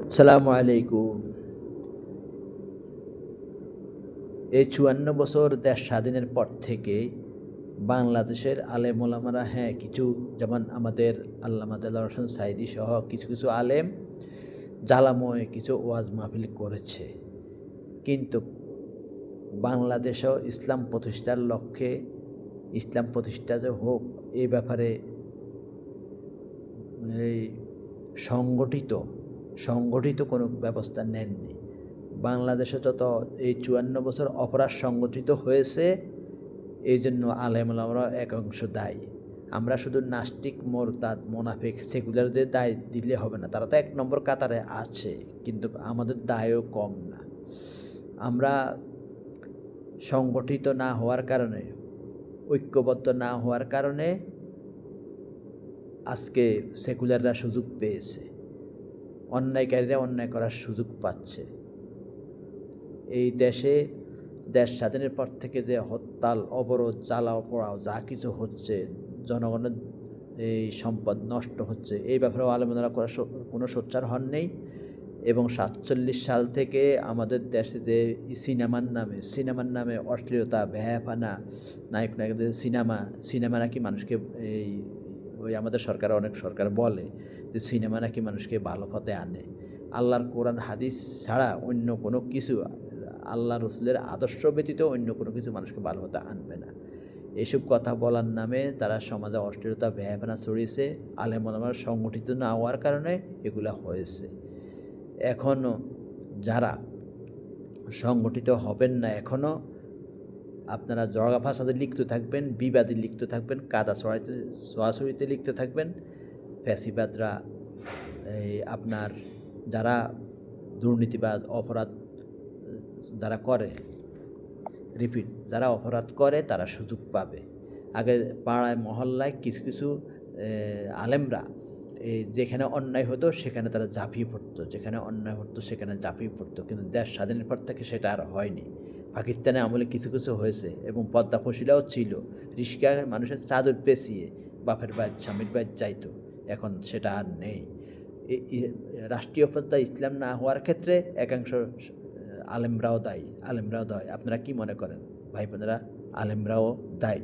আসসালামু আলাইকুম। এই ৫৪ বছর দেশ স্বাধীনের পর থেকে বাংলাদেশের আলেম ওলামারা কিছু যেমন আমাদের আল্লামা দেলোয়ার হোসেন সাঈদী সহ কিছু আলেম জ্বালাময় কিছু ওয়াজ মাহফিল করেছে। কিন্তু বাংলাদেশেও ইসলাম প্রতিষ্ঠার লক্ষ্যে ইসলাম প্রতিষ্ঠা যে হোক এই ব্যাপারে এই সংগঠিত কোনো ব্যবস্থা নেননি। বাংলাদেশে যত এই ৫৪ বছর অপরাধ সংগঠিত হয়েছে, এই জন্য আলেম ওলামারা একাংশ দায়ী। আমরা শুধু নাস্তিক, মোরতাদ, মোনাফিক, সেকুলারদের দায় দিলে হবে না, তারা তো ১ নম্বর কাতারে আছে, কিন্তু আমাদের দায়ও কম না। আমরা সংগঠিত না হওয়ার কারণে, ঐক্যবদ্ধ না হওয়ার কারণে আজকে সেকুলাররা সুযোগ পেয়েছে, অন্যায়কারীরা অন্যায় করার সুযোগ পাচ্ছে। এই দেশ স্বাধীনের পর থেকে যে হরতাল, অবরোধ, জ্বালাও পোড়াও যা কিছু হচ্ছে, জনগণের এই সম্পদ নষ্ট হচ্ছে, এই ব্যাপারেও আলেমরা কোনো সোচ্চার হন নেই। এবং ৪৭ সাল থেকে আমাদের দেশে যে সিনেমার নামে অশ্লীলতা, ভ্যাপানা, নায়কদের সিনেমা নাকি মানুষকে আমাদের অনেক সরকার বলে যে সিনেমা নাকি মানুষকে ভালো পথে আনে। আল্লাহর কোরআন হাদিস ছাড়া অন্য কোনো কিছু, আল্লাহ রসুলের আদর্শ ব্যতীত অন্য কোনো কিছু মানুষকে ভালো পথে আনবে না। এসব কথা বলার নামে তারা সমাজে অশ্লীলতা, ভ্যাপানা ছড়িয়েছে। আলেম ওলামারা সংগঠিত না হওয়ার কারণে এগুলো হয়েছে। এখনও যারা সংগঠিত হবেন না, এখনও আপনারা জড়া ফাসাদে লিপ্ত থাকবেন, বিবাদে লিপ্ত থাকবেন, কাদা ছড়াছড়িতে লিপ্ত থাকবেন। ফ্যাসিবাদরা আপনার যারা দুর্নীতিবাজ, অপরাধ যারা করে, যারা অপরাধ করে তারা সুযোগ পাবে। আগে পাড়ায় মহল্লায় কিছু আলেমরা যেখানে অন্যায় হতো সেখানে তারা ঝাঁপিয়ে পড়তো, যেখানে অন্যায় হতো সেখানে ঝাঁপিয়ে পড়তো। কিন্তু দেশ স্বাধীনের পর থেকে সেটা আর হয়নি। পাকিস্তানে আমলে কিছু হয়েছে এবং পদ্মা ফসিলাও ছিল। রিস্কা মানুষের চাদর পেঁচিয়ে বাপের বাড়ি, স্বামীর বাড়ি যাইতো, এখন সেটা আর নেই। রাষ্ট্রীয় পর্যায়ে ইসলাম না হওয়ার ক্ষেত্রে একাংশ আলেমরাও দায়ী। আপনারা কি মনে করেন ভাই বোনেরা? আলেমরাও দায়ী।